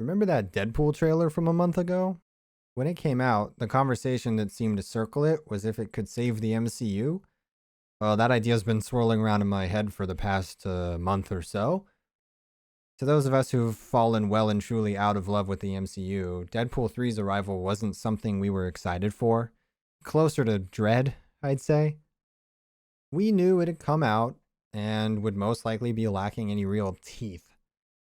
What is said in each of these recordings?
Remember that Deadpool trailer from a month ago? When it came out, the conversation that seemed to circle it was if it could save the MCU. Well, that idea's been swirling around in my head for the past month or so. To those of us who've fallen well and truly out of love with the MCU, Deadpool 3's arrival wasn't something we were excited for. Closer to dread, I'd say. We knew it had come out and would most likely be lacking any real teeth.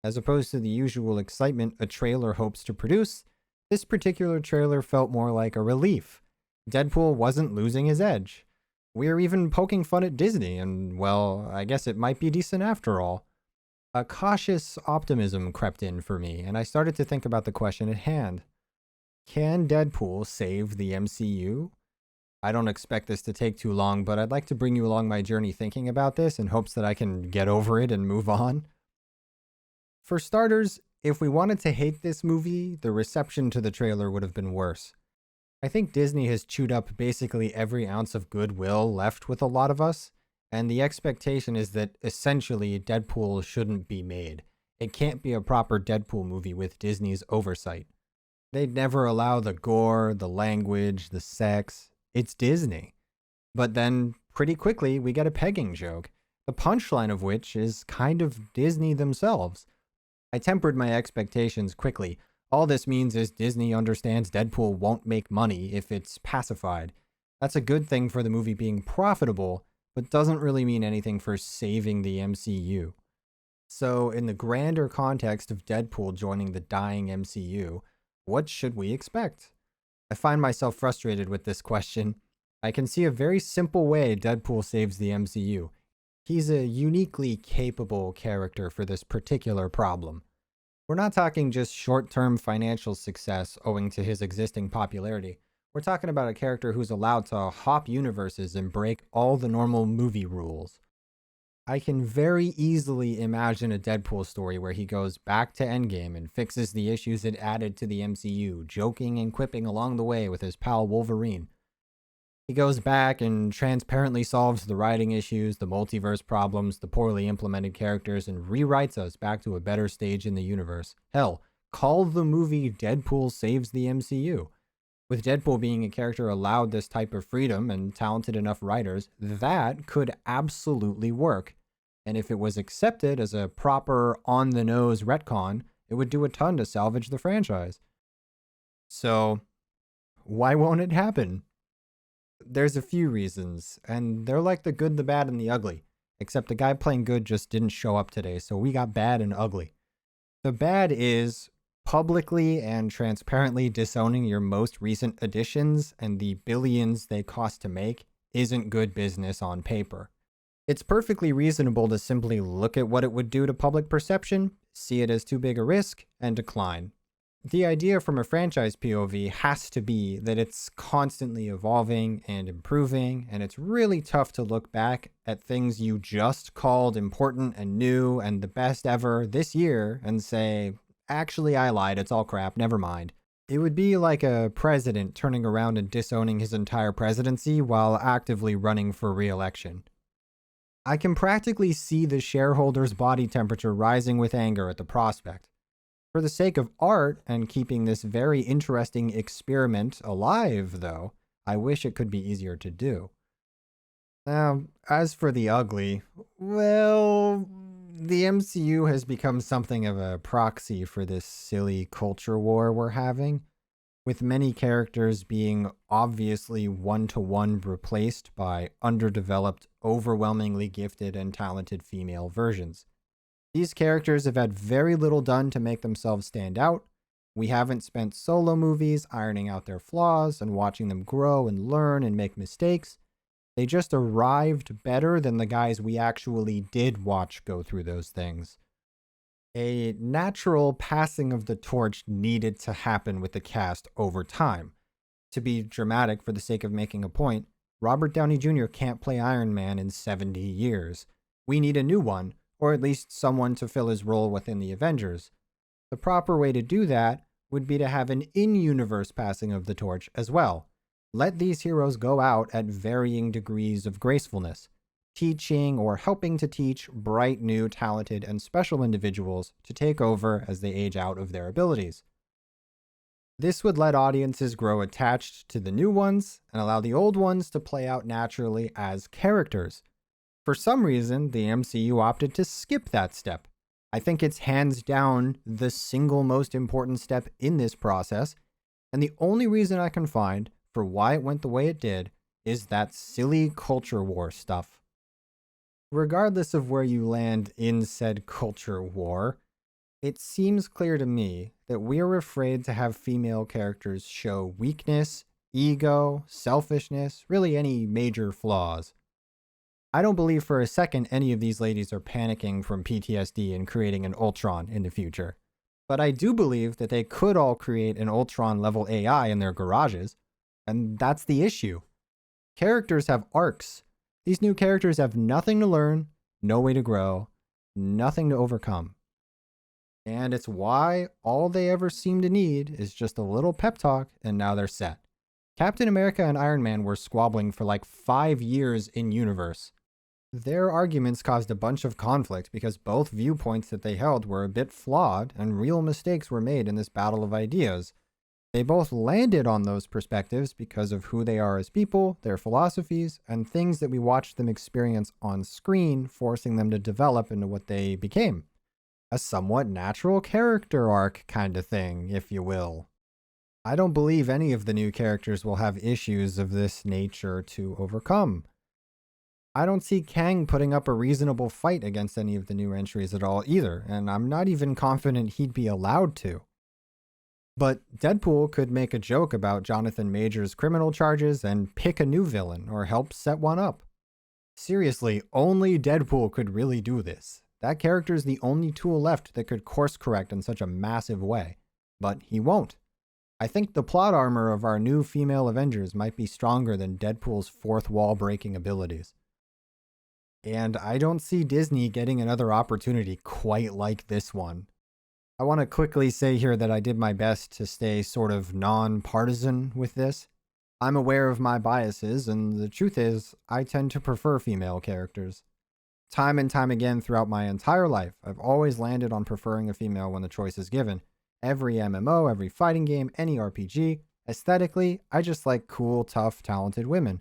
As opposed to the usual excitement a trailer hopes to produce, this particular trailer felt more like a relief. Deadpool wasn't losing his edge. We're even poking fun at Disney, and well, I guess it might be decent after all. A cautious optimism crept in for me, and I started to think about the question at hand. Can Deadpool save the MCU? I don't expect this to take too long, but I'd like to bring you along my journey thinking about this in hopes that I can get over it and move on. For starters, if we wanted to hate this movie, the reception to the trailer would have been worse. I think Disney has chewed up basically every ounce of goodwill left with a lot of us, and the expectation is that essentially Deadpool shouldn't be made. It can't be a proper Deadpool movie with Disney's oversight. They'd never allow the gore, the language, the sex. It's Disney. But then, pretty quickly, we get a pegging joke, the punchline of which is kind of Disney themselves. I tempered my expectations quickly. All this means is Disney understands Deadpool won't make money if it's pacified. That's a good thing for the movie being profitable, but doesn't really mean anything for saving the MCU. So, in the grander context of Deadpool joining the dying MCU, what should we expect? I find myself frustrated with this question. I can see a very simple way Deadpool saves the MCU. He's a uniquely capable character for this particular problem. We're not talking just short-term financial success owing to his existing popularity. We're talking about a character who's allowed to hop universes and break all the normal movie rules. I can very easily imagine a Deadpool story where he goes back to Endgame and fixes the issues it added to the MCU, joking and quipping along the way with his pal Wolverine. He goes back and transparently solves the writing issues, the multiverse problems, the poorly implemented characters, and rewrites us back to a better stage in the universe. Hell, call the movie Deadpool Saves the MCU. With Deadpool being a character allowed this type of freedom and talented enough writers, that could absolutely work. And if it was accepted as a proper on-the-nose retcon, it would do a ton to salvage the franchise. So, why won't it happen? There's a few reasons, and they're like the good, the bad, and the ugly. Except the guy playing good just didn't show up today, so we got bad and ugly. The bad is publicly and transparently disowning your most recent additions and the billions they cost to make isn't good business on paper. It's perfectly reasonable to simply look at what it would do to public perception, see it as too big a risk, and decline. The idea from a franchise POV has to be that it's constantly evolving and improving, and it's really tough to look back at things you just called important and new and the best ever this year and say, actually, I lied, it's all crap, never mind. It would be like a president turning around and disowning his entire presidency while actively running for re-election. I can practically see the shareholders' body temperature rising with anger at the prospect. For the sake of art and keeping this very interesting experiment alive, though, I wish it could be easier to do. Now, as for the ugly, well, the MCU has become something of a proxy for this silly culture war we're having, with many characters being obviously one-to-one replaced by underdeveloped, overwhelmingly gifted and talented female versions. These characters have had very little done to make themselves stand out. We haven't spent solo movies ironing out their flaws and watching them grow and learn and make mistakes. They just arrived better than the guys we actually did watch go through those things. A natural passing of the torch needed to happen with the cast over time. To be dramatic for the sake of making a point, Robert Downey Jr. can't play Iron Man in 70 years. We need a new one, or at least someone to fill his role within the Avengers. The proper way to do that would be to have an in-universe passing of the torch as well. Let these heroes go out at varying degrees of gracefulness. teaching or helping to teach bright, new, talented, and special individuals to take over as they age out of their abilities. This would let audiences grow attached to the new ones and allow the old ones to play out naturally as characters. For some reason, the MCU opted to skip that step. I think it's hands down the single most important step in this process, and the only reason I can find for why it went the way it did is that silly culture war stuff. Regardless of where you land in said culture war, it seems clear to me that we are afraid to have female characters show weakness, ego, selfishness, really any major flaws. I don't believe for a second any of these ladies are panicking from PTSD and creating an Ultron in the future. But I do believe that they could all create an Ultron-level AI in their garages, and that's the issue. Characters have arcs. These new characters have nothing to learn, no way to grow, nothing to overcome. And it's why all they ever seem to need is just a little pep talk, and now they're set. Captain America and Iron Man were squabbling for like 5 years in universe. Their arguments caused a bunch of conflict because both viewpoints that they held were a bit flawed and real mistakes were made in this battle of ideas. They both landed on those perspectives because of who they are as people, their philosophies, and things that we watched them experience on screen, forcing them to develop into what they became. A somewhat natural character arc kind of thing, if you will. I don't believe any of the new characters will have issues of this nature to overcome. I don't see Kang putting up a reasonable fight against any of the new entries at all either, and I'm not even confident he'd be allowed to. But Deadpool could make a joke about Jonathan Majors' criminal charges and pick a new villain or help set one up. Seriously, only Deadpool could really do this. That character's the only tool left that could course correct in such a massive way. But he won't. I think the plot armor of our new female Avengers might be stronger than Deadpool's fourth wall breaking abilities. And I don't see Disney getting another opportunity quite like this one. I want to quickly say here that I did my best to stay sort of non-partisan with this. I'm aware of my biases, and the truth is, I tend to prefer female characters. Time and time again throughout my entire life, I've always landed on preferring a female when the choice is given. Every MMO, every fighting game, any RPG, aesthetically, I just like cool, tough, talented women.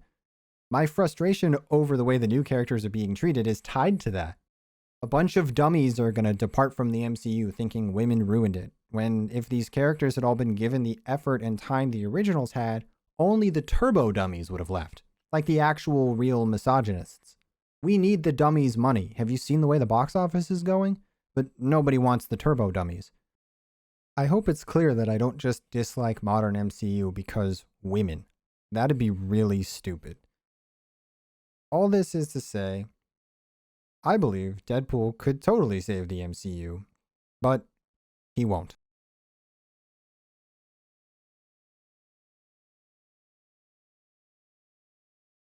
My frustration over the way the new characters are being treated is tied to that. A bunch of dummies are going to depart from the MCU thinking women ruined it, when if these characters had all been given the effort and time the originals had, only the turbo dummies would have left, like the actual real misogynists. We need the dummies' money. Have you seen the way the box office is going? But nobody wants the turbo dummies. I hope it's clear that I don't just dislike modern MCU because women. That'd be really stupid. All this is to say, I believe Deadpool could totally save the MCU, but he won't.